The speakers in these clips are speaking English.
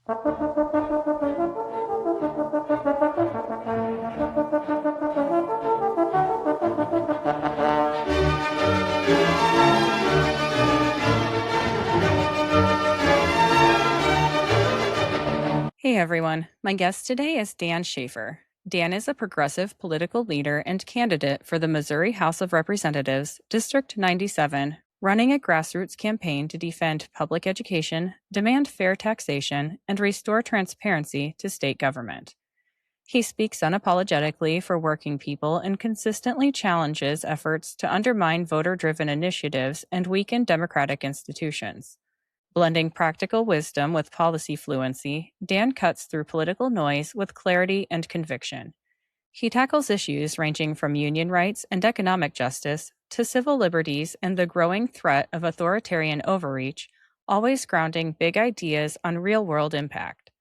Hey everyone, my guest today is Dan Schaefer. Dan is a progressive political leader and candidate for the Missouri House of Representatives, District 97, running a grassroots campaign to defend public education, demand fair taxation, and restore transparency to state government. He speaks unapologetically for working people and consistently challenges efforts to undermine voter-driven initiatives and weaken democratic institutions. Blending practical wisdom with policy fluency, Dan cuts through political noise with clarity and conviction. He tackles issues ranging from union rights and economic justice to civil liberties and the growing threat of authoritarian overreach, always grounding big ideas on real-world impact.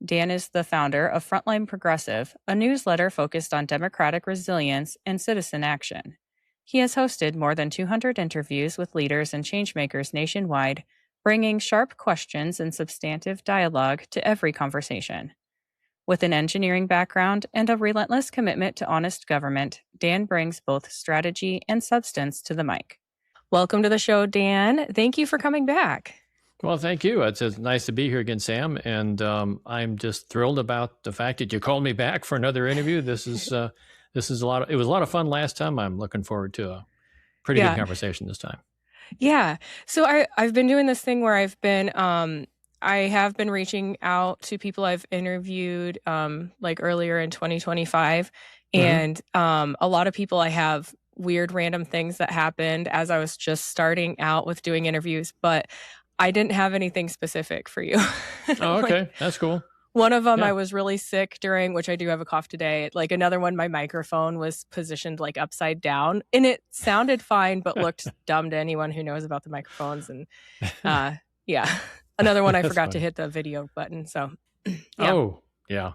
Dan is the founder of Frontline Progressive, a newsletter focused on democratic resilience and citizen action. He has hosted more than 200 interviews with leaders and changemakers nationwide, bringing sharp questions and substantive dialogue to every conversation. With an engineering background and a relentless commitment to honest government, Dan brings both strategy and substance to the mic. Welcome to the show, Dan. Thank you for coming back. Well, thank you. It's nice to be here again, Sam. And I'm just thrilled about the fact that you called me back for another interview. It was a lot of fun last time. I'm looking forward to a pretty good conversation this time. Yeah. So I've been doing this thing where I have been reaching out to people I've interviewed like earlier in 2025. And a lot of people I have weird random things that happened as I was just starting out with doing interviews, but I didn't have anything specific for you. Oh, okay. That's cool. One of them I was really sick during, which I do have a cough today. Like another one, my microphone was positioned like upside down and it sounded fine, but looked dumb to anyone who knows about the microphones. And another one, I forgot to hit the video button. So, Oh, yeah.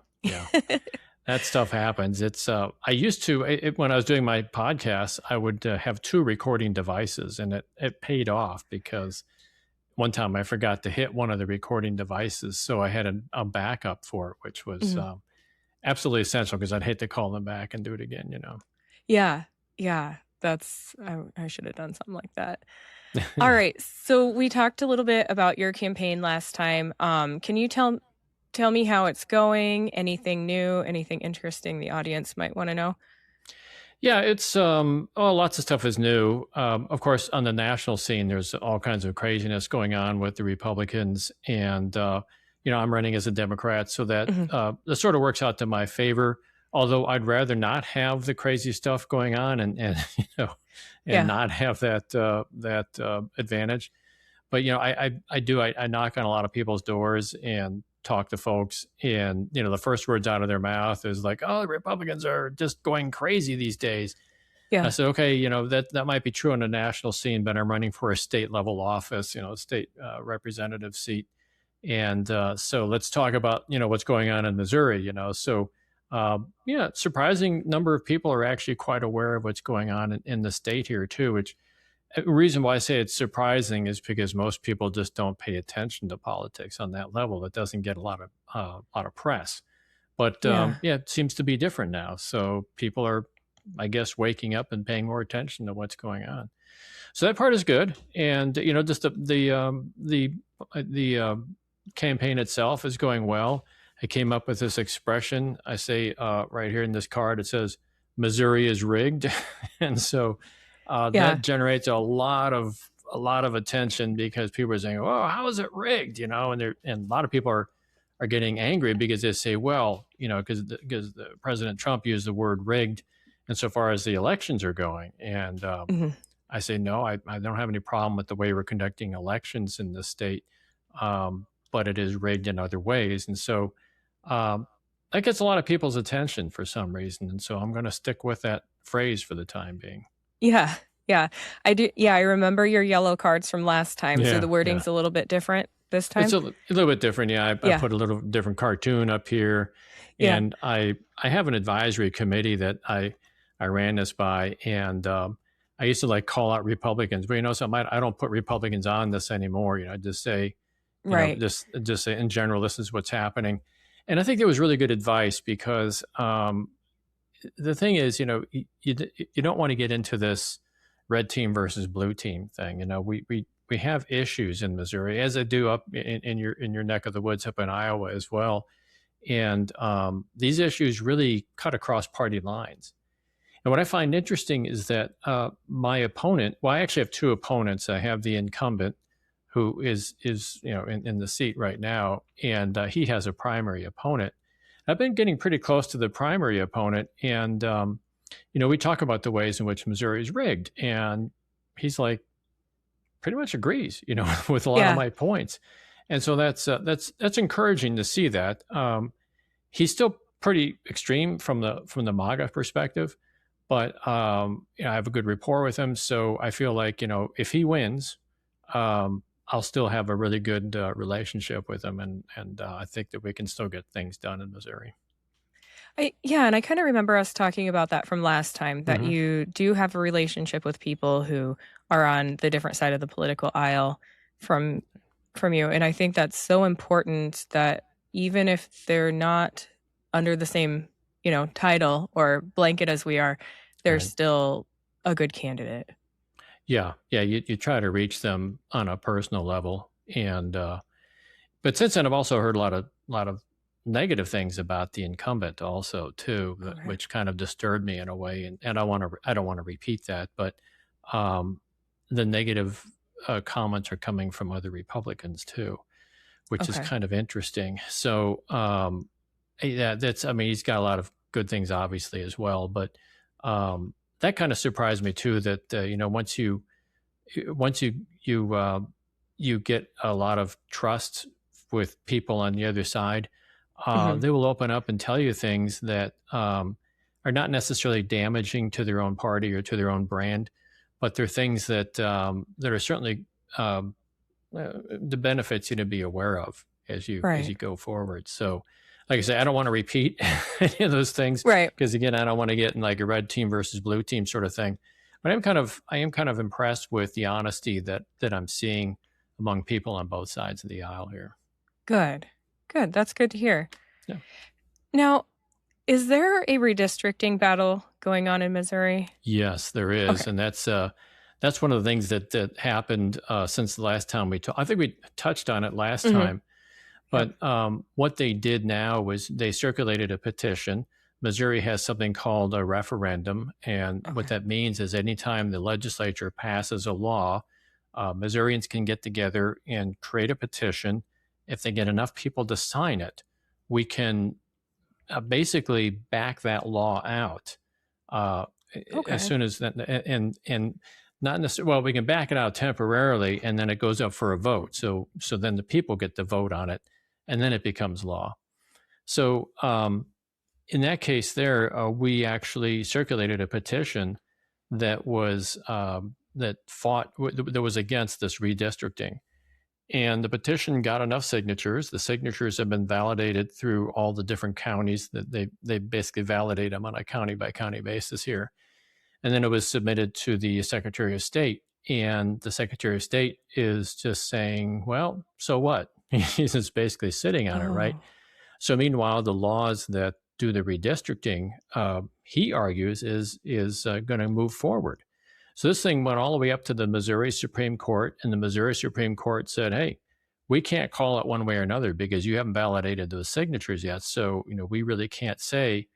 That stuff happens. It's I used to, when I was doing my podcast, I would have two recording devices and it paid off because one time I forgot to hit one of the recording devices. So I had a backup for it, which was absolutely essential because I'd hate to call them back and do it again, you know? Yeah. I should have done something like that. All right. So we talked a little bit about your campaign last time. Can you tell me how it's going? Anything new, anything interesting the audience might want to know? Yeah, it's lots of stuff is new. Of course, on the national scene, there's all kinds of craziness going on with the Republicans, and I'm running as a Democrat, so that sort of works out to my favor. Although I'd rather not have the crazy stuff going on, and not have that advantage. But I knock on a lot of people's doors and talk to folks, and the first words out of their mouth is like, "Oh, the Republicans are just going crazy these days." I said, "Okay, that might be true on the national scene, but I'm running for a state level office, state representative seat, and so let's talk about what's going on in Missouri." So surprising number of people are actually quite aware of what's going on in the state here too, which. The reason why I say it's surprising is because most people just don't pay attention to politics on that level. It doesn't get a lot of press, but it seems to be different now. So people are, I guess, waking up and paying more attention to what's going on. So that part is good, and just the campaign itself is going well. I came up with this expression. I say right here in this card, it says "Missouri is rigged," and so. That generates a lot of attention because people are saying, "Oh, how is it rigged?" And a lot of people are getting angry because they say, "Well, because President Trump used the word rigged insofar as the elections are going." And I say, no, I don't have any problem with the way we're conducting elections in this state, but it is rigged in other ways, and so that gets a lot of people's attention for some reason, and so I'm going to stick with that phrase for the time being. Yeah, I do. Yeah, I remember your yellow cards from last time. So the wording's a little bit different this time. It's a little bit different. Yeah, I put a little different cartoon up here, and I have an advisory committee that I ran this by, and I used to call out Republicans, but something, I don't put Republicans on this anymore. I just say, Right. just in general, this is what's happening. And I think it was really good advice because the thing is, you don't want to get into this red team versus blue team thing. We have issues in Missouri, as I do up in your neck of the woods up in Iowa as well. And these issues really cut across party lines. And what I find interesting is that my opponent, well, I actually have two opponents. I have the incumbent, who is in the seat right now, and he has a primary opponent. I've been getting pretty close to the primary opponent, and we talk about the ways in which Missouri is rigged, and he's like pretty much agrees, with a lot of Yeah. my points, and so that's encouraging to see that. He's still pretty extreme from the MAGA perspective, but I have a good rapport with him, so I feel like if he wins, I'll still have a really good relationship with him, and I think that we can still get things done in Missouri. Yeah, and I kind of remember us talking about that from last time, that Hmm. you do have a relationship with people who are on the different side of the political aisle from you. And I think that's so important, that even if they're not under the same, title or blanket as we are, they're Right. still a good candidate. Yeah. You try to reach them on a personal level, and but since then, I've also heard a lot of negative things about the incumbent, also too, Okay. which kind of disturbed me in a way, and I don't want to repeat that, but um, the negative comments are coming from other Republicans too, which is Okay. kind of interesting. So yeah, I mean, he's got a lot of good things, obviously, as well, but that kind of surprised me too. That once you get a lot of trust with people on the other side, Hmm. they will open up and tell you things that are not necessarily damaging to their own party or to their own brand, but they're things that are certainly um, the benefits you to be aware of as Right. you go forward. So, like I say, I don't want to repeat any of those things Right. because again, I don't want to get in like a red team versus blue team sort of thing. But I am kind of impressed with the honesty that I'm seeing among people on both sides of the aisle here. Good. Good. That's good to hear. Yeah. Now, is there a redistricting battle going on in Missouri? Yes, there is, Okay. and that's one of the things that happened since the last time we talked. I think we touched on it last Hmm. time. Yep. But what they did now was they circulated a petition. Missouri has something called a referendum. And what Okay. that means is anytime the legislature passes a law, Missourians can get together and create a petition. If they get enough people to sign it, we can basically back that law out uh, as Okay. soon as that, and not necessarily, well, we can back it out temporarily and then it goes up for a vote. So then the people get to vote on it and then it becomes law. So in that case there, we actually circulated a petition that was that was against this redistricting. And the petition got enough signatures. The signatures have been validated through all the different counties that they basically validate them on a county by county basis here. And then it was submitted to the Secretary of State. And the Secretary of State is just saying, well, so what? He's just basically sitting on it, right? Oh. So meanwhile, the laws that do the redistricting, he argues, is going to move forward. So this thing went all the way up to the Missouri Supreme Court, and the Missouri Supreme Court said, "Hey, we can't call it one way or another because you haven't validated those signatures yet. So we really can't say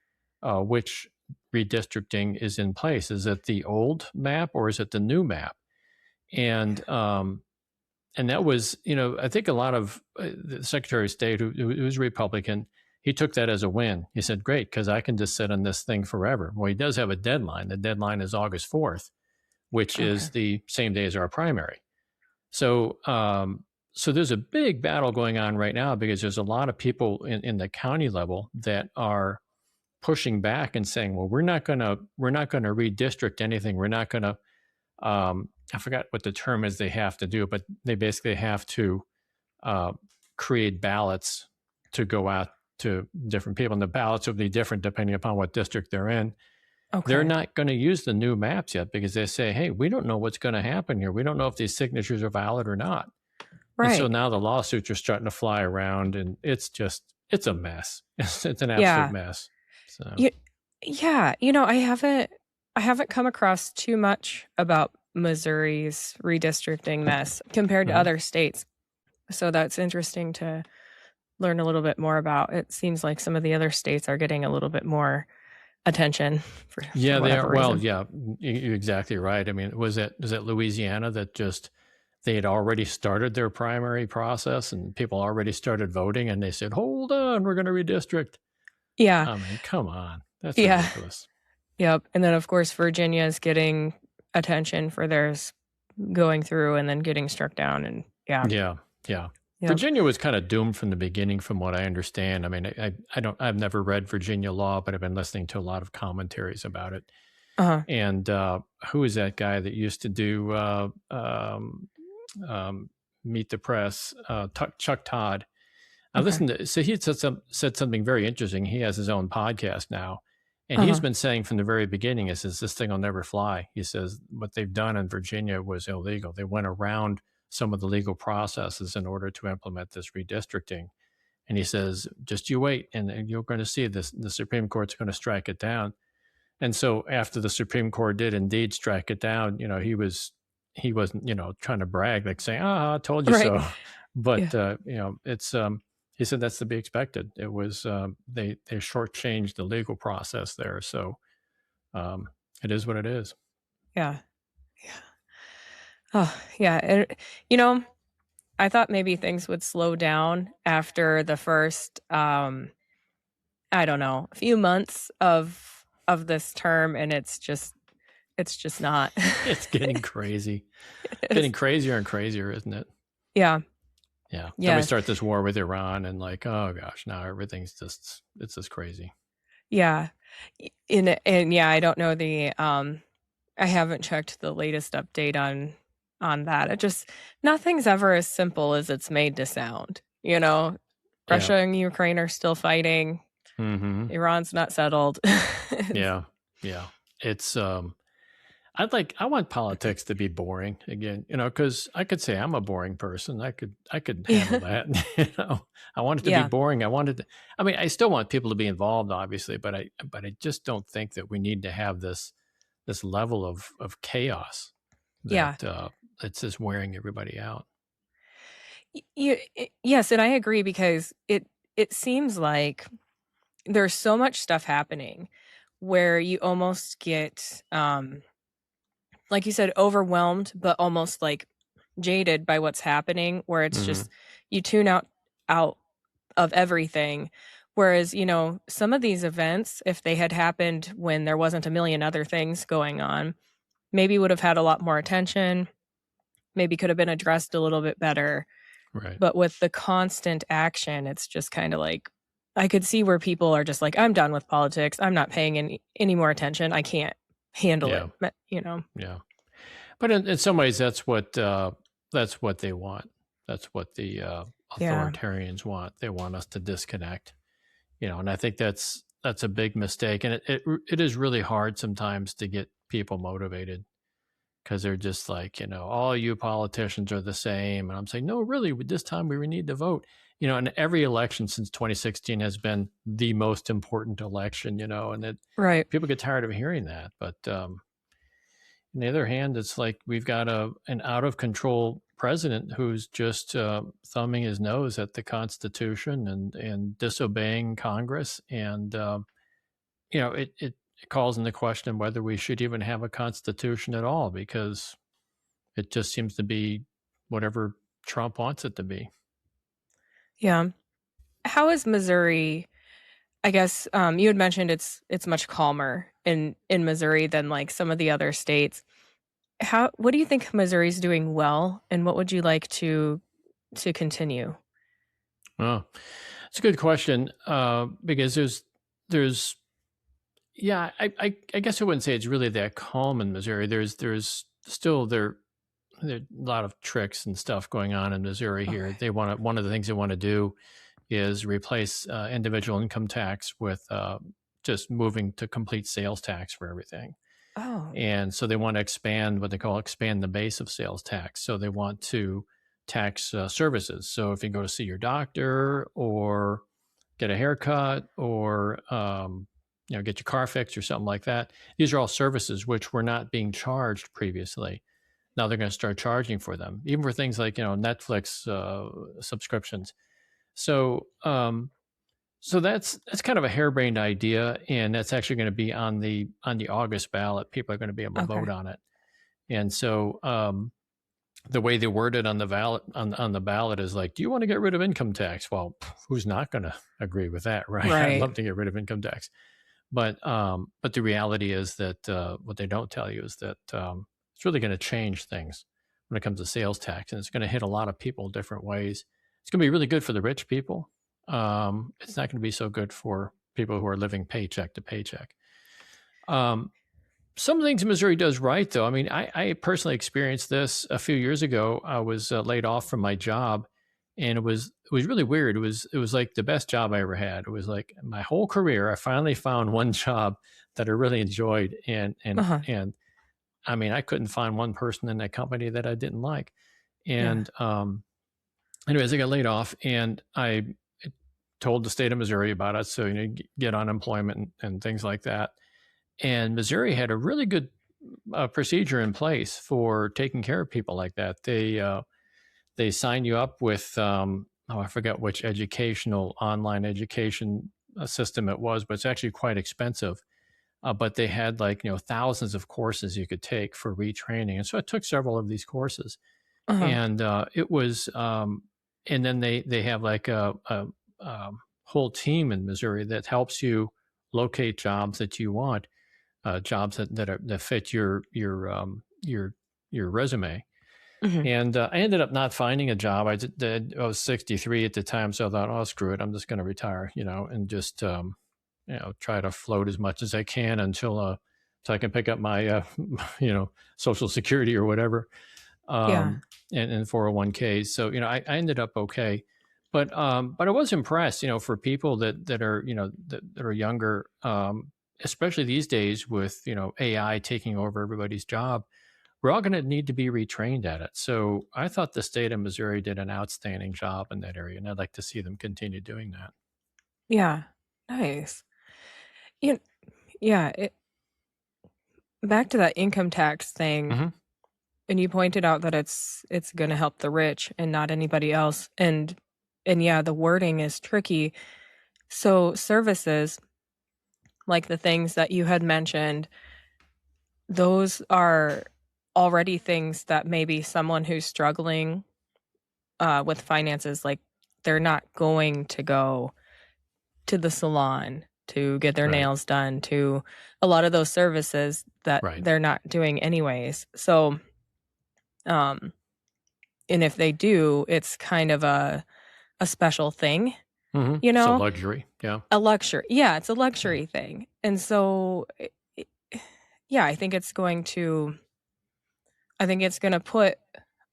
which redistricting is in place. Is it the old map or is it the new map?" And and that was, I think a lot of the Secretary of State, who was Republican, he took that as a win. He said, "Great, because I can just sit on this thing forever." Well, he does have a deadline. The deadline is August 4th, which Okay. is the same day as our primary. So, so there's a big battle going on right now because there's a lot of people in the county level that are pushing back and saying, "Well, we're not gonna redistrict anything. We're not gonna." I forgot what the term is they have to do, but they basically have to uh, create ballots to go out to different people, and the ballots will be different depending upon what district they're in. They're Okay. not going to use the new maps yet because they say, "Hey, we don't know what's going to happen here. We don't know if these signatures are valid or not." And so Right. now the lawsuits are starting to fly around, and it's a mess. It's an absolute Yeah. mess. So, You yeah, I haven't come across too much about Missouri's redistricting mess compared to mhm. other states. So that's interesting to learn a little bit more about. It seems like some of the other states are getting a little bit more attention for Yeah, they are. whatever Well, reason. yeah, you're exactly right. I mean, was it Louisiana that just they had already started their primary process and people already started voting, and they said, "Hold on, we're going to redistrict." Yeah. I mean, come on, that's Yeah. ridiculous. Yep. And then of course Virginia is getting attention for theirs going through and then getting struck down and yeah. Yeah, yeah. Yep. Virginia was kind of doomed from the beginning, from what I understand. I mean, I've never read Virginia law, but I've been listening to a lot of commentaries about it. Uh-huh. And who is that guy that used to do um, Meet the Press? Chuck Todd. I Okay. listened to, so he had said something very interesting. He has his own podcast now. And he's Uh-huh. been saying from the very beginning, he says, this thing will never fly. He says, what they've done in Virginia was illegal. They went around some of the legal processes in order to implement this redistricting. And he says, just you wait, and you're going to see this. The Supreme Court's going to strike it down. And so after the Supreme Court did indeed strike it down, he wasn't, trying to brag, like saying, I told you Right. so. But, Yeah. it's, he said that's to be expected. It was, they shortchanged the legal process there. So um, it is what it is. Yeah. Yeah. Oh, yeah. And, you know, I thought maybe things would slow down after the first I don't know, a few months of this term and it's just not. It's getting crazy. It Getting is. crazier and crazier, isn't it? Yeah. Yeah. Then we Yes. start this war with Iran, and like, oh gosh, now it's just crazy. Yeah. And yeah, I don't know I haven't checked the latest update on that. It just nothing's ever as simple as it's made to sound. You know, Yeah. Russia and Ukraine are still fighting. Mm-hmm. Iran's not settled. Yeah. Yeah. It's I want politics to be boring again, because I could say I'm a boring person. I could handle Yeah. that. I want it to be Yeah. boring. I mean, I still want people to be involved, obviously, but I just don't think that we need to have this level of chaos Yeah. that it's just wearing everybody out. Yes, and I agree because it seems like there's so much stuff happening where you almost get like you said overwhelmed but almost like jaded by what's happening where it's Hmm. just you tune out of everything. Whereas, some of these events, if they had happened when there wasn't a million other things going on, maybe would have had a lot more attention, maybe could have been addressed a little bit better. Right. But with the constant action, it's just kind of like I could see where people are just like, I'm done with politics. I'm not paying any more attention. I can't handle it. Yeah. Yeah. But in some ways, that's what they want. That's what the Yeah. authoritarians want. They want us to disconnect. And I think that's a big mistake, and it is really hard sometimes to get people motivated because they're just like, all you politicians are the same, and I'm saying, no, really, this time we need to vote. And every election since 2016 has been the most important election. And Right. people get tired of hearing that, but on the other hand, it's like we've got an out of control president who's just thumbing his nose at the Constitution and disobeying Congress, and it calls into question whether we should even have a constitution at all, because it just seems to be whatever Trump wants it to be. Yeah. How is Missouri? I guess you had mentioned it's much calmer in Missouri than like some of the other states. What do you think Missouri's doing well, and what would you like to continue? Oh, it's a good question, because there's yeah, I guess I wouldn't say it's really that calm in Missouri. There's still there are a lot of tricks and stuff going on in Missouri here. Okay. One of the things they want to do is replace individual income tax with just moving to complete sales tax for everything. Oh. And so they want to expand what they call expand the base of sales tax. So they want to tax services. So if you go to see your doctor or get a haircut or get your car fixed or something like that, these are all services which were not being charged previously. Now they're going to start charging for them, even for things like Netflix subscriptions. So so that's kind of a harebrained idea, and that's actually going to be on the August ballot. People are going to be able to vote Okay. on it, and so the way they word it on the ballot is like, do you want to get rid of income tax? Well, who's not going to agree with that, right? I'd Right. love to get rid of income tax, but the reality is that what they don't tell you is that it's really going to change things when it comes to sales tax, and it's going to hit a lot of people different ways. It's going to be really good for the rich people. It's not going to be so good for people who are living paycheck to paycheck. Some things Missouri does right, though. I mean, I personally experienced this a few years ago. I was laid off from my job, and it was really weird. It was like the best job I ever had. It was like my whole career. I finally found one job that I really enjoyed, and Uh-huh. I mean, I couldn't find one person in that company that I didn't like. Yeah. And anyways, I got laid off, and I told the state of Missouri about it. So get unemployment and things like that. And Missouri had a really good procedure in place for taking care of people like that. They sign you up with I forget which online education system it was, but it's actually quite expensive. But they had thousands of courses you could take for retraining, and so I took several of these courses, Uh-huh. and it was and then they have like a whole team in Missouri that helps you locate jobs that you want, jobs that fit your resume. Hmm. And I ended up not finding a job. I was 63 at the time, so I thought, oh, screw it, I'm just going to retire, and just try to float as much as I can until I can pick up my Social Security or whatever, Yeah. and 401ks. So I ended up okay. But I was impressed, for people that are that are younger, especially these days with AI taking over everybody's job. We're all going to need to be retrained at it. So I thought the state of Missouri did an outstanding job in that area, and I'd like to see them continue doing that. Yeah. Nice. You yeah, back to that income tax thing, Hmm. and you pointed out that it's gonna help the rich and not anybody else, and yeah, the wording is tricky. So, services, like the things that you had mentioned, those are already things that maybe someone who's struggling, with finances, like, they're not going to go to the salon to get their Right, nails done, to a lot of those services that right. they're not doing anyways. So, um, and if they do, it's kind of a special thing, Hmm. you So know? luxury, yeah, A luxury. Yeah, it's a yeah, luxury thing. And so, yeah, I think it's gonna put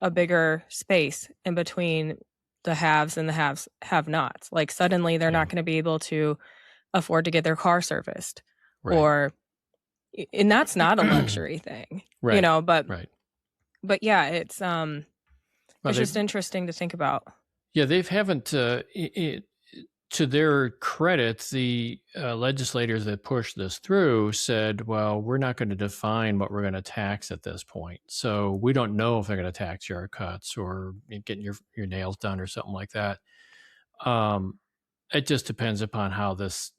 a bigger space in between the haves and the have-nots. Like, suddenly, they're yeah. not gonna be able to afford to get their car serviced, Right, or and that's not a luxury thing, right, but right. yeah, Well, it's they just interesting to think about. yeah, they haven't. To their credit, the legislators that pushed this through said, "Well, we're not going to define what we're going to tax at this point, so we don't know if they're going to tax your cuts or getting your nails done or something like that." Um, it just depends upon how this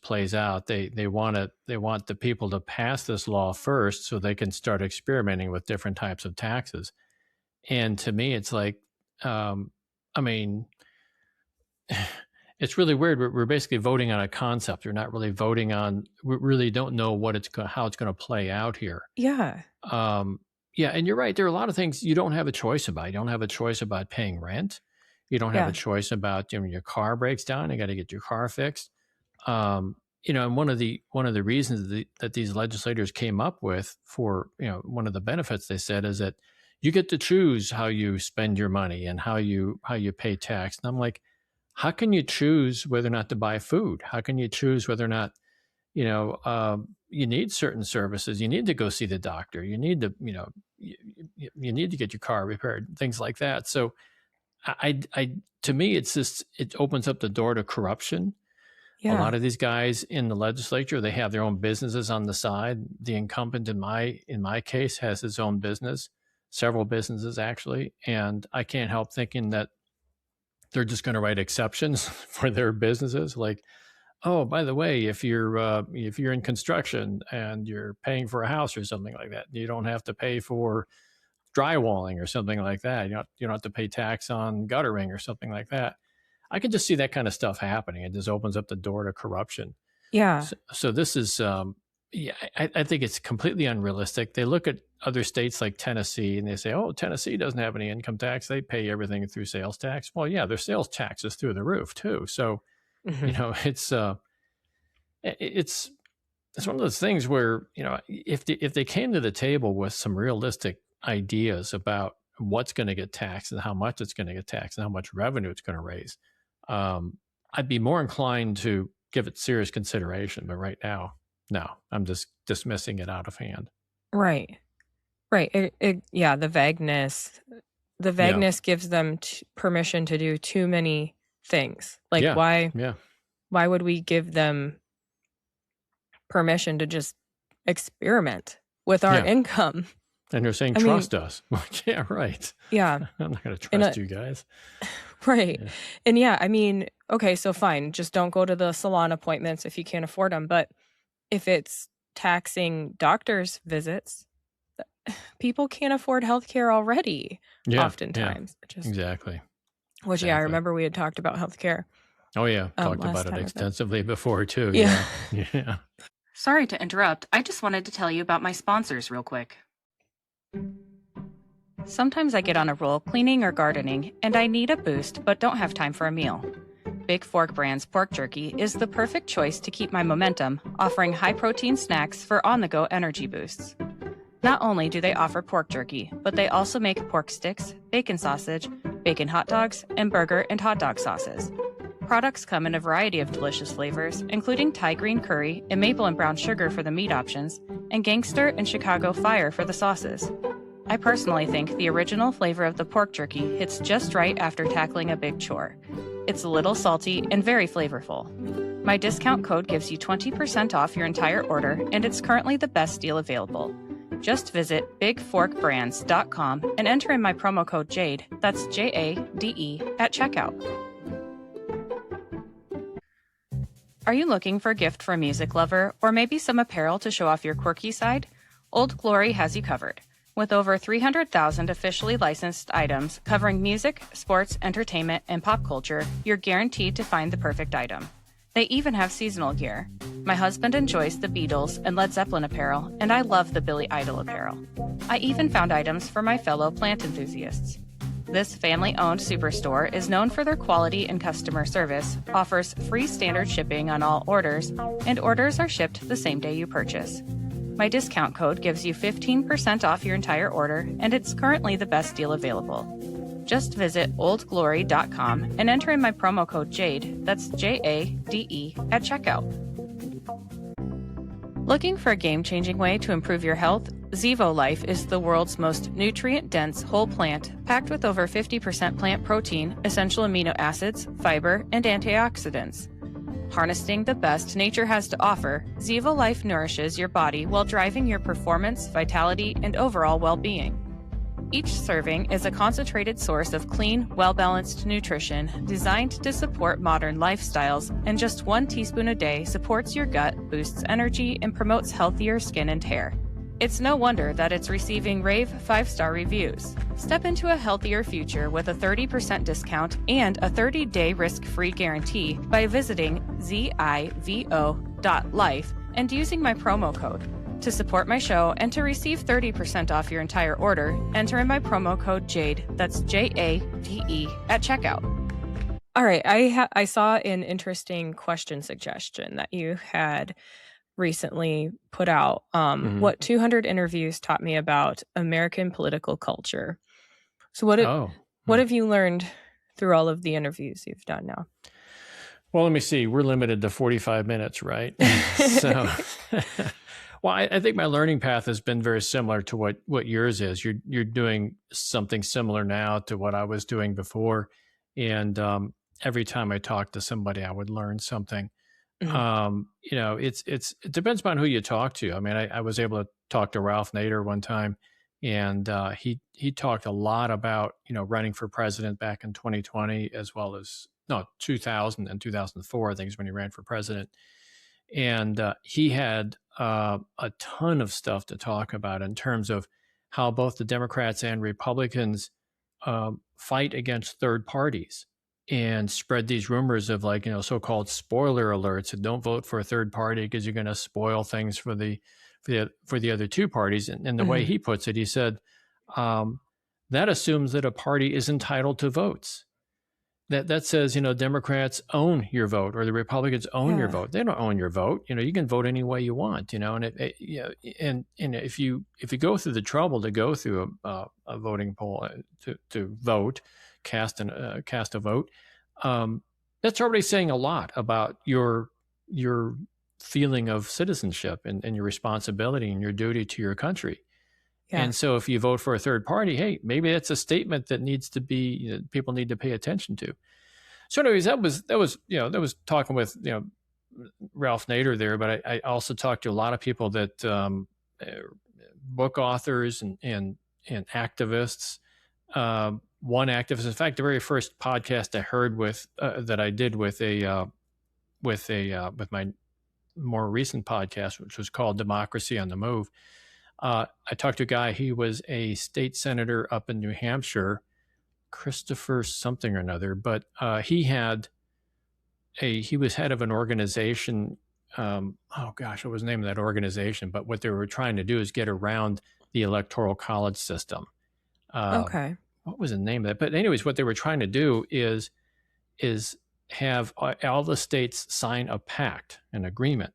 plays out. They want the people to pass this law first so they can start experimenting with different types of taxes. And to me, it's like, I mean, it's really weird. We're basically voting on a concept. We're not really voting on. We really don't know how it's going to play out here. Yeah. Um, yeah, and you're right. There are a lot of things you don't have a choice about. You don't have a choice about paying rent. You don't have a Yeah. choice about your car breaks down. You got to get your car fixed. And one of the reasons that these legislators came up with for one of the benefits they said is that you get to choose how you spend your money and how you pay tax. And I'm like, how can you choose whether or not to buy food? How can you choose whether or not you need certain services? You need to go see the doctor. You need to you need to get your car repaired, things like that. So to me, it opens up the door to corruption. A Yeah. lot of these guys in the legislature, they have their own businesses on the side. The incumbent in my case has his own business, several businesses actually, and I can't help thinking that they're just going to write exceptions for their businesses, like, oh, by the way, if you're in construction and you're paying for a house or something like that, you don't have to pay for drywalling or something like that. You don't have to pay tax on guttering or something like that. I can just see that kind of stuff happening. It just opens up the door to corruption. Yeah. So this is, I think it's completely unrealistic. They look at other states like Tennessee and they say, oh, Tennessee doesn't have any income tax. They pay everything through sales tax. Well, yeah, their sales tax is through the roof too. So, it's one of those things where, if they came to the table with some realistic ideas about what's going to get taxed and how much it's going to get taxed and how much revenue it's going to raise, I'd be more inclined to give it serious consideration. But right now, no, I'm just dismissing it out of hand. Right. Yeah, the vagueness gives them permission to do too many things. Like, why would we give them permission to just experiment with our income? And you're saying, trust us. Yeah, right. Yeah. I'm not going to trust you guys. Right. Yeah. And okay, so fine. Just don't go to the salon appointments if you can't afford them. But if it's taxing doctor's visits, people can't afford healthcare already. Oftentimes. Exactly. Which, I remember we had talked about healthcare. Oh, yeah. Talked about it extensively before, too. Yeah. Yeah. Sorry to interrupt. I just wanted to tell you about my sponsors real quick. Sometimes I get on a roll cleaning or gardening, and I need a boost but don't have time for a meal. Big Fork Brand's pork jerky is the perfect choice to keep my momentum, offering high-protein snacks for on-the-go energy boosts. Not only do they offer pork jerky, but they also make pork sticks, bacon sausage, bacon hot dogs, and burger and hot dog sauces. Products come in a variety of delicious flavors, including Thai green curry and maple and brown sugar for the meat options, and gangster and Chicago fire for the sauces. I personally think the original flavor of the pork jerky hits just right after tackling a big chore. It's a little salty and very flavorful. My discount code gives you 20% off your entire order, and it's currently the best deal available. Just visit bigforkbrands.com and enter in my promo code JADE, that's JADE, at checkout. Are you looking for a gift for a music lover, or maybe some apparel to show off your quirky side? Old Glory has you covered. With over 300,000 officially licensed items covering music, sports, entertainment, and pop culture, you're guaranteed to find the perfect item. They even have seasonal gear. My husband enjoys the Beatles and Led Zeppelin apparel, and I love the Billy Idol apparel. I even found items for my fellow plant enthusiasts. This family-owned superstore is known for their quality and customer service, offers free standard shipping on all orders, and orders are shipped the same day you purchase. My discount code gives you 15% off your entire order, and it's currently the best deal available. Just visit oldglory.com and enter in my promo code JADE, that's JADE, at checkout. Looking for a game-changing way to improve your health? Zevo Life is the world's most nutrient-dense whole plant, packed with over 50% plant protein, essential amino acids, fiber, and antioxidants. Harnessing the best nature has to offer, Zevo Life nourishes your body while driving your performance, vitality, and overall well-being. Each serving is a concentrated source of clean, well-balanced nutrition designed to support modern lifestyles, and just 1 teaspoon a day supports your gut, boosts energy, and promotes healthier skin and hair. It's no wonder that it's receiving rave 5-star reviews. Step into a healthier future with a 30% discount and a 30-day risk-free guarantee by visiting zivo.life and using my promo code. To support my show and to receive 30% off your entire order, enter in my promo code JADE, that's JADE, at checkout. All right, I saw an interesting question suggestion that you had recently put out. What 200 interviews taught me about American political culture. So what have you learned through all of the interviews you've done now? Well, let me see. We're limited to 45 minutes, right? So, well, I think my learning path has been very similar to what yours is. You're doing something similar now to what I was doing before, and every time I talk to somebody, I would learn something. Mhm. It depends upon who you talk to. I mean, I was able to talk to Ralph Nader one time, and he talked a lot about running for president back in 2020, as well as no 2000 and 2004. I think is when he ran for president, and he had a ton of stuff to talk about in terms of how both the Democrats and Republicans fight against third parties and spread these rumors of so-called spoiler alerts and don't vote for a third party because you're going to spoil things for the other two parties. And the way Mhm. he puts it, he said that assumes that a party is entitled to votes. That says, Democrats own your vote or the Republicans own your Yeah. vote. They don't own your vote. You can vote any way you want, and and if you go through the trouble to go through a voting poll to vote, cast a vote, that's already saying a lot about your feeling of citizenship and your responsibility and your duty to your country. Yeah. And so if you vote for a third party, hey, maybe that's a statement that needs to be people need to pay attention to. So, anyways, that was talking with Ralph Nader there, but I also talked to a lot of people that uh, book authors and activists. One activist, in fact, the very first podcast I heard that I did with my more recent podcast, which was called Democracy on the Move. I talked to a guy. He was a state senator up in New Hampshire, Christopher something or another, but he was head of an organization. Oh gosh, what was the name of that organization? But what they were trying to do is get around the electoral college system. Um, Okay. what was the name of that? But anyways, what they were trying to do is have all the states sign a pact, an agreement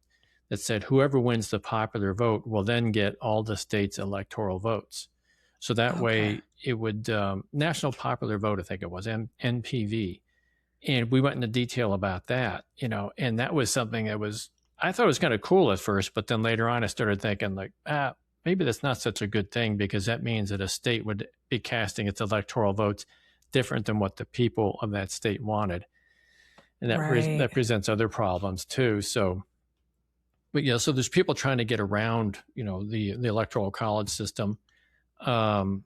that said whoever wins the popular vote will then get all the states' electoral votes. So that Okay. way it would national popular vote, I think it was NPV, and we went into detail about that, and that was something that was I thought it was kind of cool at first, but then later on I started thinking like, maybe that's not such a good thing because that means that a state would be casting its electoral votes different than what the people of that state wanted, and Right. that presents other problems too. So, but yeah, so there's people trying to get around, the electoral college system. Um,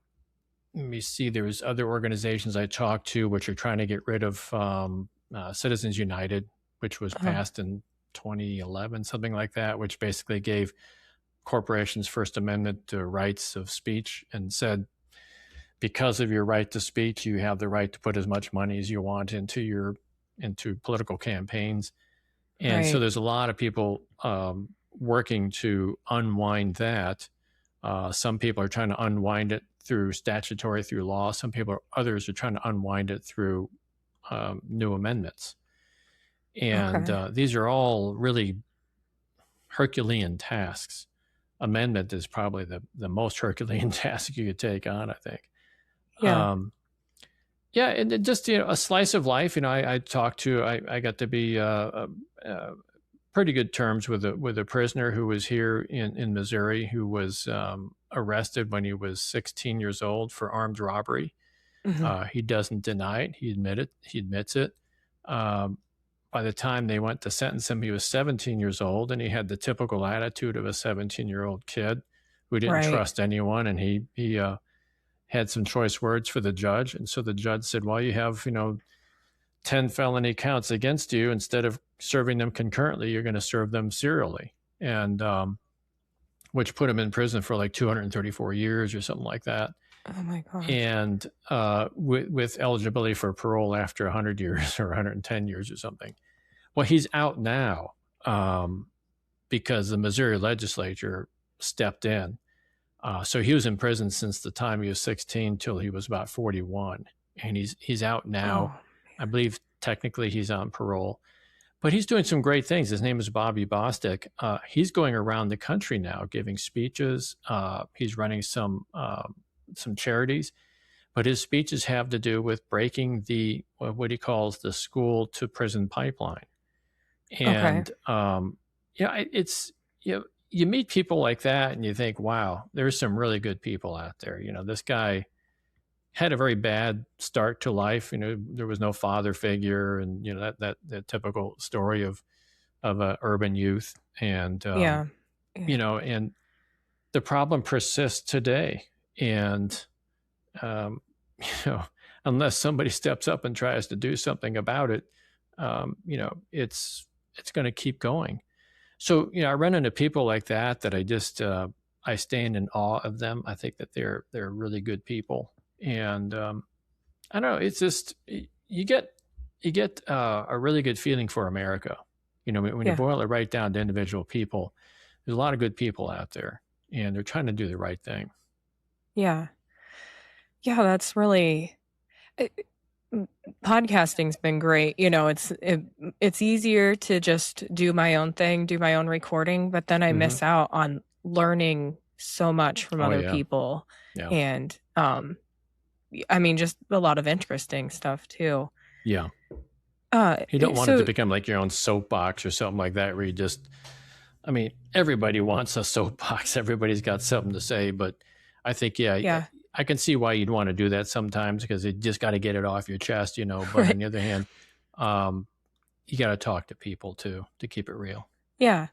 Let me see. There's other organizations I talked to which are trying to get rid of Citizens United, which was Oh, passed in 2011, something like that, which basically gave corporations First Amendment rights of speech and said, because of your right to speech, you have the right to put as much money as you want into political campaigns. And so right. there's a lot of people working to unwind that. Some people are trying to unwind it through law. Others are trying to unwind it through new amendments. And Okay. these are all really Herculean tasks. Amendment is probably the most Herculean task you could take on, I think. Yeah. Um, yeah, and just a slice of life. I got to be pretty good terms with a prisoner who was here in Missouri who was arrested when he was 16 years old for armed robbery. Mhm. He doesn't deny it. He admits it. Um, by the time they went to sentence him, he was 17 years old, and he had the typical attitude of a 17-year-old kid who didn't Right. trust anyone, and he had some choice words for the judge, and so the judge said, "Well, you have 10 felony counts against you. Instead of serving them concurrently, you're going to serve them serially," and which put him in prison for like 234 years or something like that, Oh my gosh. and with eligibility for parole after 100 years or 110 years or something. Well, he's out now because the Missouri legislature stepped in. So he was in prison since the time he was 16 till he was about 41, and he's out now. Oh, I believe technically he's on parole, but he's doing some great things. His name is Bobby Bostic. He's going around the country now giving speeches. He's running some charities, but his speeches have to do with breaking what he calls the school to prison pipeline. Okay. And it's you meet people like that, and you think, wow, there's some really good people out there. This guy had a very bad start to life. There was no father figure, and that typical story of a urban youth, and Yeah. Yeah. and the problem persists today. And um, you know, unless somebody steps up and tries to do something about it, it's going to keep going. So I run into people like that I just I stand in awe of them. I think that they're really good people, and I don't know. It's just you get a really good feeling for America. When you Yeah. boil it right down to individual people, there's a lot of good people out there, and they're trying to do the right thing. Yeah. Yeah, that's really it, podcasting's been great. It's easier to just do my own thing, do my own recording, but then I Hmm. miss out on learning so much from Oh other yeah, people yeah, and I mean just a lot of interesting stuff too. yeah. Uh You don't want it to so become like your own soapbox or something like that, where you just, I mean, everybody wants a soapbox. Everybody's got something to say, but I think, yeah, yeah, I can see why you'd want to do that sometimes because you just got to get it off your chest. But on right. the other hand, um, you got to talk to people too to keep it real. Yeah.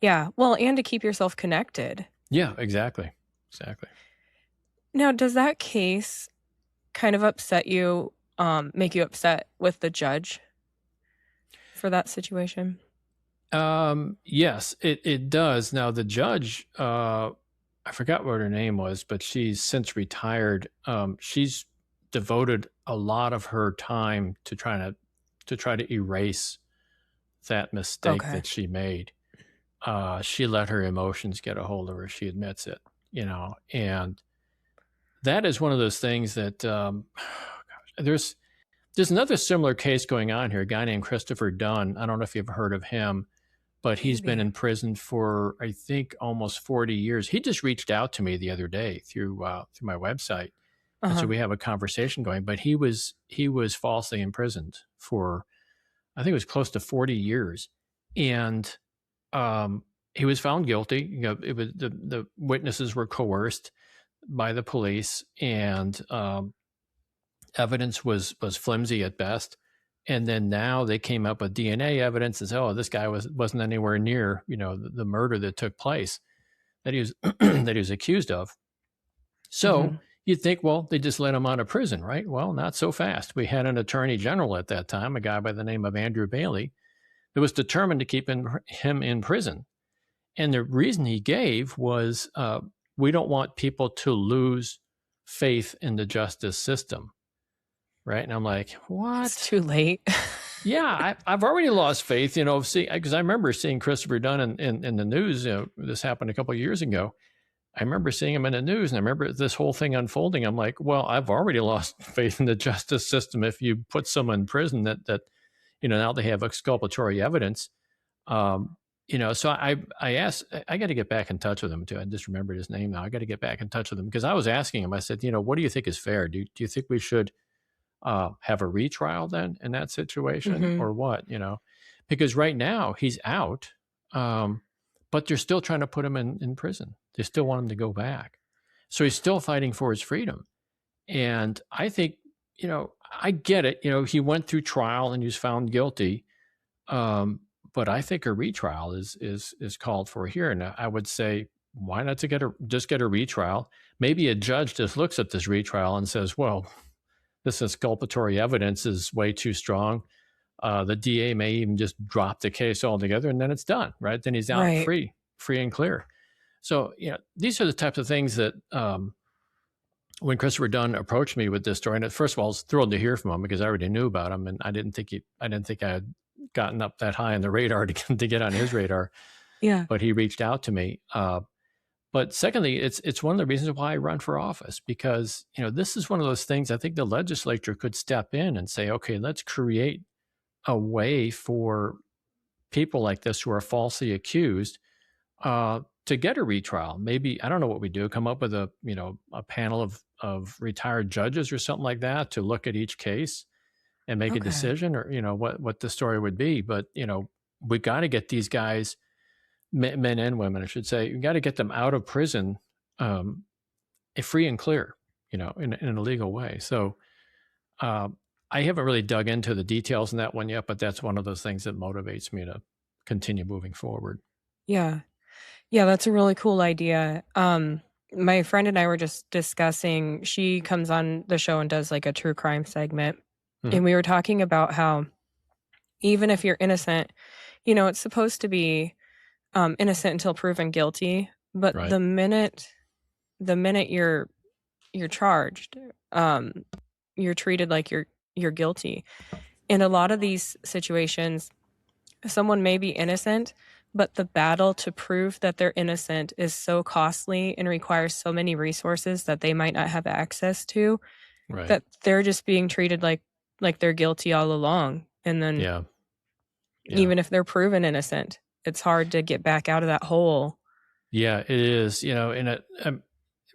Yeah. Well, and to keep yourself connected. Yeah, exactly. Exactly. Now, does that case kind of upset you, make you upset with the judge for that situation? Yes, it does. Now the judge, I forgot what her name was, but she's since retired. She's devoted a lot of her time to try to erase that mistake Okay. that she made. She let her emotions get a hold of her. She admits it, and that is one of those things that there's another similar case going on here. A guy named Christopher Dunn. I don't know if you've heard of him, but he's been Maybe. in prison for I think almost 40 years. He just reached out to me the other day through my website, and so Uh-huh. we have a conversation going. But he was falsely imprisoned for I think it was close to 40 years, and um, he was found guilty. It was the witnesses were coerced by the police, and evidence was flimsy at best. And then now they came up with DNA evidence and said, "Oh, this guy wasn't anywhere near the murder that took place that he was that he was accused of." So Mhm. you'd think, well, they just let him out of prison, right? Well, not so fast. We had an attorney general at that time, a guy by the name of Andrew Bailey, that was determined to keep him in prison. And the reason he gave was, we don't want people to lose faith in the justice system, right? And I'm like, It's what? too late. Yeah, I've already lost faith, because I remember seeing Christopher Dunn in the news. This happened a couple of years ago. I remember seeing him in the news, and I remember this whole thing unfolding. I'm like, well, I've already lost faith in the justice system. If you put someone in prison that now they have exculpatory evidence. So I asked, I got to get back in touch with him too. I just remembered his name now. I got to get back in touch with him because I was asking him. I said, what do you think is fair? Do you think we should have a retrial then in that situation Mhm. or what? Because right now he's out, but they're still trying to put him in prison. They still want him to go back, so he's still fighting for his freedom. And I think I get it. He went through trial and he was found guilty. Um, but I think a retrial is called for here. And I would say, why not just get a retrial? Maybe a judge just looks at this retrial and says, well, this exculpatory evidence is way too strong. The DA may even just drop the case altogether, and then it's done, right? Then he's out Right. free and clear. So, these are the types of things that when Christopher Dunn approached me with this story, and first of all, I was thrilled to hear from him because I already knew about him, and I didn't think I had gotten up that high on the radar to get on his radar. Yeah. But he reached out to me. But secondly, it's one of the reasons why I run for office because this is one of those things I think the legislature could step in and say, okay, let's create a way for people like this who are falsely accused to get a retrial. Maybe I don't know what we do. Come up with a panel of retired judges or something like that to look at each case and make a Okay. decision, or what the story would be. But we got to get these guys, men and women, I should say, you got to get them out of prison, free and clear, in a legal way. So uh, I haven't really dug into the details in that one yet, but that's one of those things that motivates me to continue moving forward. Yeah. Yeah, that's a really cool idea. My friend and I were just discussing, she comes on the show and does like a true crime segment. Mhm. And we were talking about how even if you're innocent, it's supposed to be innocent until proven guilty. But Right. the minute you're charged, you're treated like you're guilty. In a lot of these situations, someone may be innocent, but the battle to prove that they're innocent is so costly and requires so many resources that they might not have access to, Right. that they're just being treated like they're guilty all along. And then Yeah. Yeah. even if they're proven innocent, it's hard to get back out of that hole. Yeah, it is. And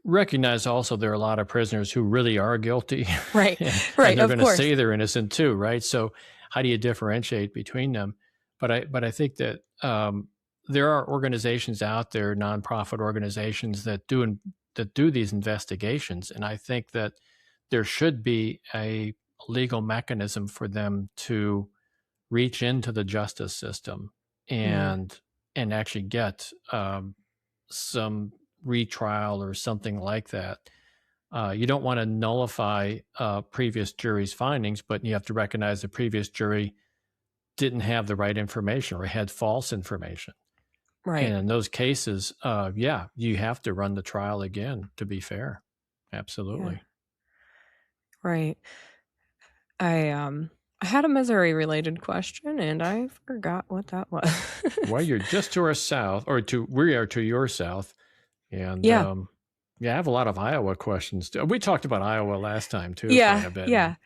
recognize also there are a lot of prisoners who really are guilty, Right. and Right, they're of going to course. say they're innocent too, right? So how do you differentiate between them? But I think that there are organizations out there, nonprofit organizations that do these investigations, and I think that there should be a legal mechanism for them to reach into the justice system Mm, and actually get some retrial or something like that. You don't want to nullify previous jury's findings, but you have to recognize the previous jury didn't have the right information or had false information. right. And in those cases, yeah, you have to run the trial again to be fair. Yeah. Absolutely. Right. I had a Missouri related question and I forgot what that was. Well, you're just to our south, or we are to your south. And Yeah. yeah, I have a lot of Iowa questions too. We talked about Iowa last time too, quite Yeah, a bit. yeah.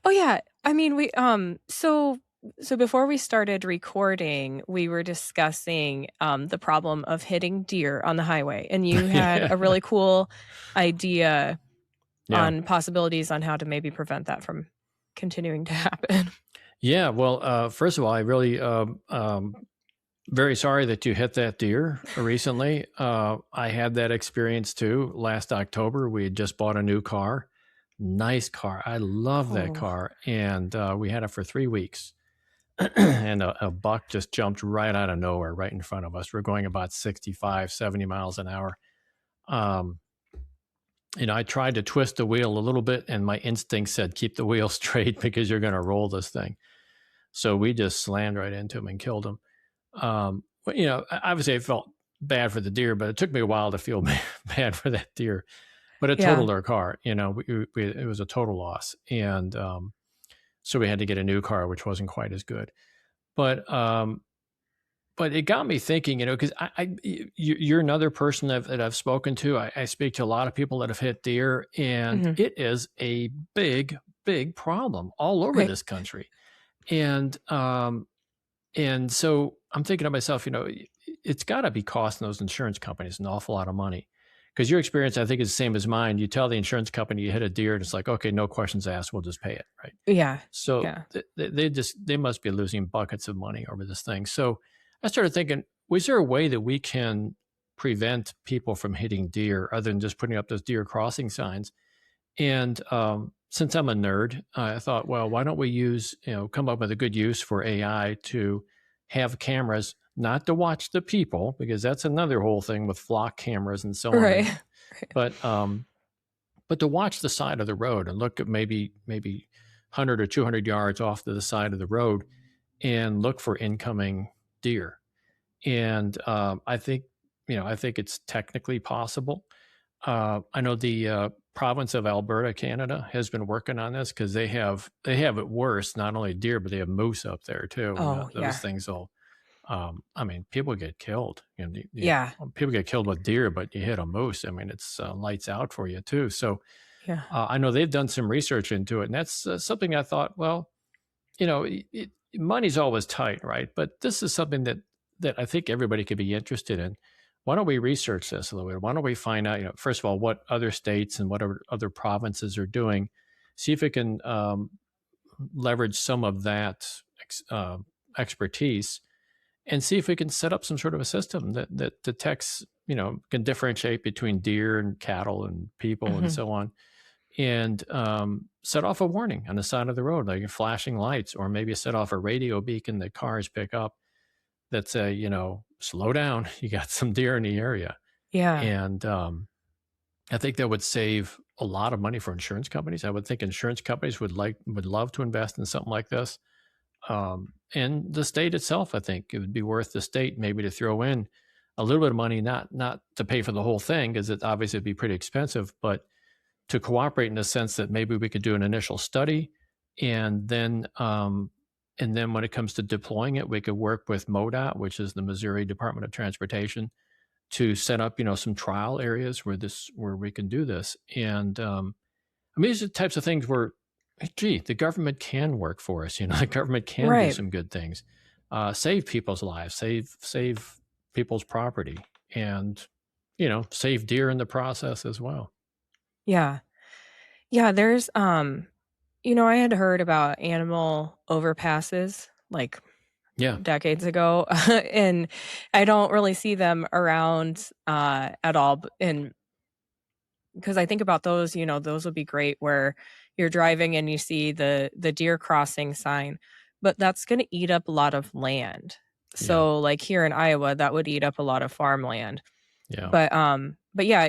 Oh, yeah. I mean, so before we started recording, we were discussing, the problem of hitting deer on the highway, and you had Yeah. a really cool idea Yeah. on possibilities on how to maybe prevent that from continuing to happen. Yeah. Well, first of all, I really very sorry that you hit that deer recently. I had that experience too last October. We had just bought a new car, nice car. I love that Oh, car, and we had it for 3 weeks. And a buck just jumped right out of nowhere, right in front of us. We're going about 65, 70 miles an hour. Um, I tried to twist the wheel a little bit, and my instinct said, keep the wheel straight because you're going to roll this thing. So we just slammed right into him and killed him. But, obviously I felt bad for the deer, but it took me a while to feel bad for that deer. But it yeah. totaled our car. It was a total loss. And so we had to get a new car, which wasn't quite as good. But it got me thinking, because you're another person that I've spoken to. I speak to a lot of people that have hit deer, and Mhm. it is a big, big problem all over Right. this country. And so I'm thinking to myself, it's got to be costing those insurance companies an awful lot of money. Because your experience, I think, is the same as mine. You tell the insurance company you hit a deer, and it's like, okay, no questions asked, we'll just pay it, right? Yeah. So Yeah. they must be losing buckets of money over this thing. So I started thinking, was there a way that we can prevent people from hitting deer other than just putting up those deer crossing signs? And since I'm a nerd, I thought, well, why don't we come up with a good use for AI to have cameras, not to watch the people, because that's another whole thing with flock cameras and so on, Right. Right. but to watch the side of the road and look at maybe 100 or 200 yards off to the side of the road and look for incoming deer. And I think it's technically possible. I know the province of Alberta, Canada, has been working on this because they have it worse. Not only deer, but they have moose up there too, and Oh, those yeah. things will. I mean, people get killed. Yeah. People get killed with deer, but you hit a moose. I mean, it's lights out for you too. So Yeah. I know they've done some research into it, and that's something I thought. Well, money's always tight, right? But this is something that I think everybody could be interested in. Why don't we research this a little bit? Why don't we find out, first of all, what other states and what other provinces are doing? See if it can leverage some of that expertise, and see if we can set up some sort of a system that detects, can differentiate between deer and cattle and people and Mhm. so on, and set off a warning on the side of the road, like flashing lights, or maybe set off a radio beacon that cars pick up that say, slow down, you got some deer in the area. Yeah. And I think that would save a lot of money for insurance companies. I would think insurance companies would love to invest in something like this. And the state itself, I think it would be worth the state maybe to throw in a little bit of money, not to pay for the whole thing, because it obviously would be pretty expensive, but to cooperate in the sense that maybe we could do an initial study, and then when it comes to deploying it, we could work with MoDOT, which is the Missouri Department of Transportation, to set up some trial areas where we can do this. And I mean, these are the types of things where, gee, the government can work for us. The government can do Right. some good things, save people's lives, save people's property, and save deer in the process as well. Yeah. Yeah, there's I had heard about animal overpasses like Yeah, decades ago and I don't really see them around at all and because I think about those, those would be great where you're driving and you see the deer crossing sign, but that's going to eat up a lot of land. yeah, So like here in Iowa, that would eat up a lot of farmland. yeah, But yeah,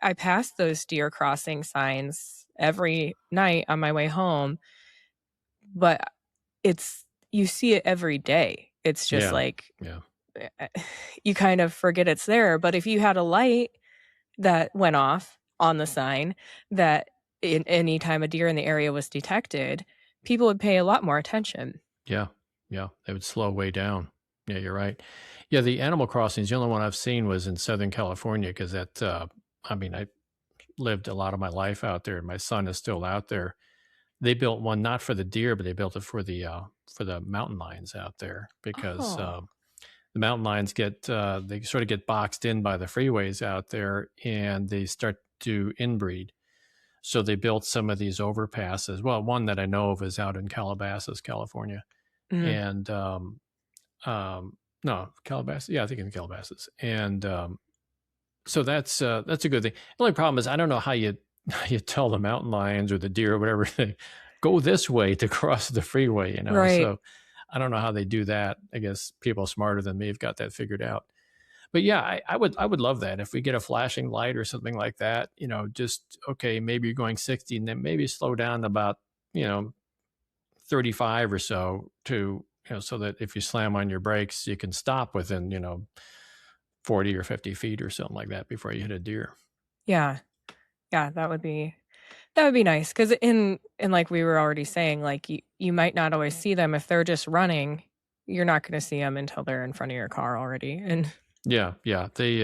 I pass those deer crossing signs every night on my way home, but it's you see it every day. It's just yeah, like yeah, you kind of forget it's there, but if you had a light that went off on the sign that in any time a deer in the area was detected, people would pay a lot more attention. yeah, yeah. They would slow way down. Yeah, you're right. Yeah, the Animal Crossings, the only one I've seen was in Southern California, because I mean, I lived a lot of my life out there. My son is still out there. They built one not for the deer, but they built it for the mountain lions out there, because Oh. the mountain lions they sort of get boxed in by the freeways out there, and they start to inbreed. So they built some of these overpasses. Well, one that I know of is out in Calabasas, California, Mhm. and no, Calabasas. Yeah, I think in Calabasas, and so that's a good thing. The only problem is I don't know how you how you tell the mountain lions or the deer or whatever they go this way to cross the freeway. Right. So I don't know how they do that. I guess people smarter than me have got that figured out. But yeah, I would love that if we get a flashing light or something like that. Just okay, maybe you're going 60, and then maybe slow down to about you know 35 or so, to so that if you slam on your brakes, you can stop within 40 or 50 feet or something like that before you hit a deer. Yeah. Yeah, that would be nice because in like we were already saying, like you might not always see them if they're just running. You're not going to see them until they're in front of your car already. And Yeah, yeah. They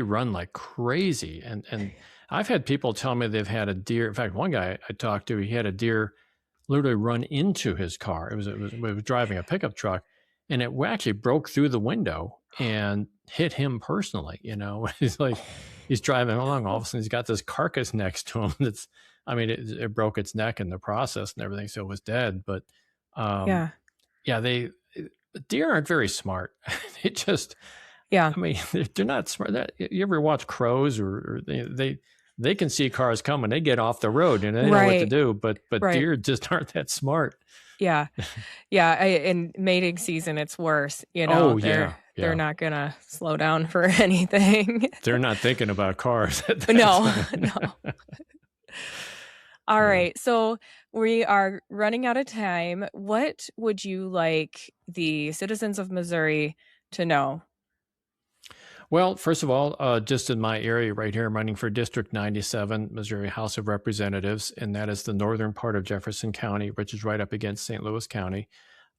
run like crazy. And I've had people tell me they've had a deer. In fact, one guy I talked to, he had a deer literally run into his car. We were driving a pickup truck, and it actually broke through the window and hit him personally. He's like, he's driving along, all of a sudden he's got this carcass next to him. I mean, it broke its neck in the process and everything, so it was dead. But um, yeah, yeah, deer aren't very smart. They just, yeah, I mean, they're not smart. You ever watch crows, or they can see cars coming, they get off the road and they know what to right, do. But right, deer just aren't that smart. yeah, yeah. In mating season, it's worse. Oh They're yeah, they're yeah. not gonna slow down for anything. They're not thinking about cars at that No, time. no. All Yeah. right. So we are running out of time. What would you like the citizens of Missouri to know? Well, first of all, just in my area right here, I'm running for District 97, Missouri House of Representatives, and that is the northern part of Jefferson County, which is right up against St. Louis County.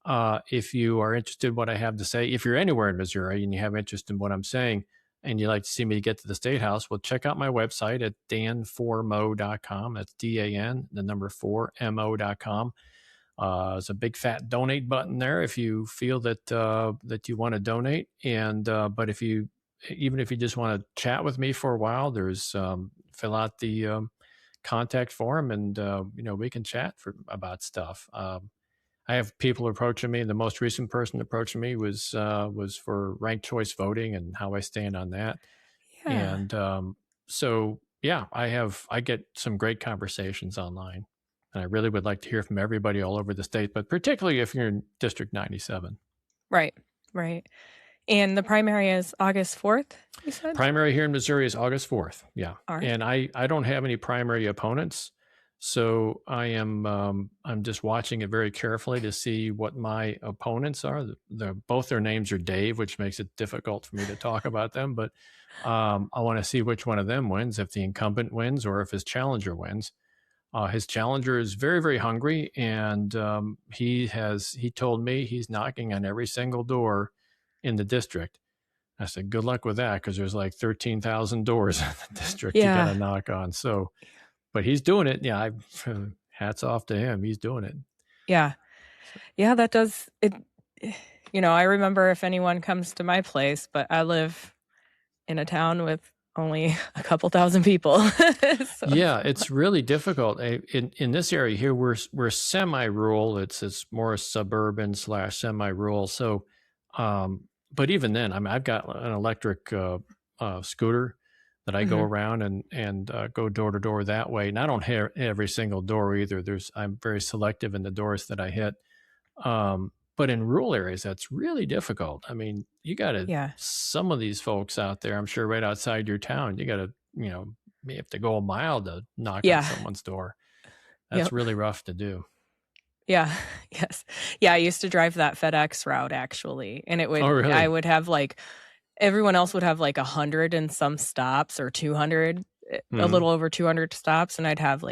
If you are interested in what I have to say, if you're anywhere in Missouri and you have interest in what I'm saying, and you'd like to see me get to the State House, well, check out my website at dan4mo.com. That's DAN, the number 4mo.com. There's a big fat donate button there if you feel that you want to donate. And but even if you just want to chat with me for a while, there's fill out the contact form, and we can chat about stuff. I have people approaching me. The most recent person approaching me was for ranked choice voting and how I stand on that. Yeah. And so, yeah, I get some great conversations online. And I really would like to hear from everybody all over the state, but particularly if you're in District 97. Right. Right. And the primary is August 4th, you said? Primary here in Missouri is August 4th. Yeah. All right. And I don't have any primary opponents. So I'm just watching it very carefully to see what my opponents are. Both their names are Dave, which makes it difficult for me to talk about them. But I want to see which one of them wins, if the incumbent wins or if his challenger wins. His challenger is very, very hungry, and he told me he's knocking on every single door in the district. I said, good luck with that, because there's like 13,000 doors in the district you got to knock on. So, but he's doing it. Yeah, hats off to him. He's doing it. Yeah. Yeah, that does it. I remember if anyone comes to my place, but I live in a town with only a couple thousand people. So yeah, it's really difficult. In this area here, we're semi-rural. It's more suburban / semi-rural. So, but even then, I mean, I've got an electric scooter that I go around and go door to door that way. And I don't hit every single door either. I'm very selective in the doors that I hit. But in rural areas, that's really difficult. I mean, you got to, some of these folks out there, I'm sure right outside your town, you got to, you have to go a mile to knock on someone's door. That's really rough to do. Yeah. Yes. Yeah. I used to drive that FedEx route actually. And it would, really? I would have everyone else would have 100 and some stops, or 200, a little over 200 stops. And I'd have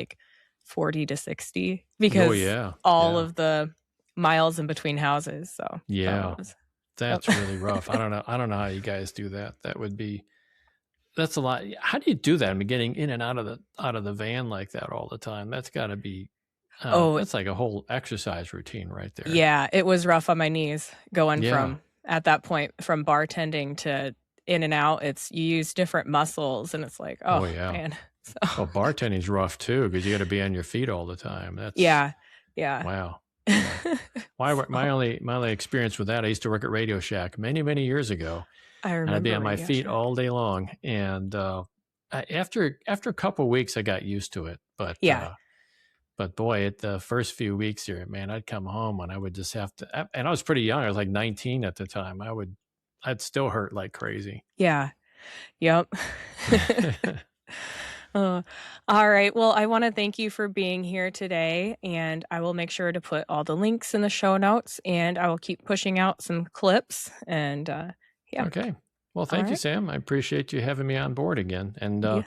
40 to 60 because all of the miles in between houses. So that's really rough. I don't know how you guys do that. That's a lot. How do you do that? I mean, getting in and out of the van like that all the time. That's got to be that's like a whole exercise routine right there. Yeah, it was rough on my knees going from, at that point, from bartending to in and out. You use different muscles, and it's like, man. So. Well, bartending's rough too, because you got to be on your feet all the time. That's yeah. Wow. My only experience with that, I used to work at Radio Shack many years ago. I remember. And I'd be on my feet all day long. And after a couple of weeks, I got used to it. But boy, at the first few weeks here, man, I'd come home and I would just have to. And I was pretty young. I was like 19 at the time. I'd still hurt like crazy. Yeah. Yep. All right. Well, I want to thank you for being here today, and I will make sure to put all the links in the show notes, and I will keep pushing out some clips. And Okay. Well, thank you, Sam. I appreciate you having me on board again. And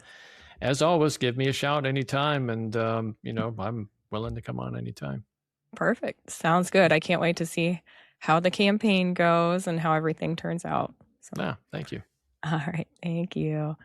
as always, give me a shout anytime, and I'm willing to come on anytime. Perfect. Sounds good. I can't wait to see how the campaign goes and how everything turns out. So. Thank you. All right. Thank you.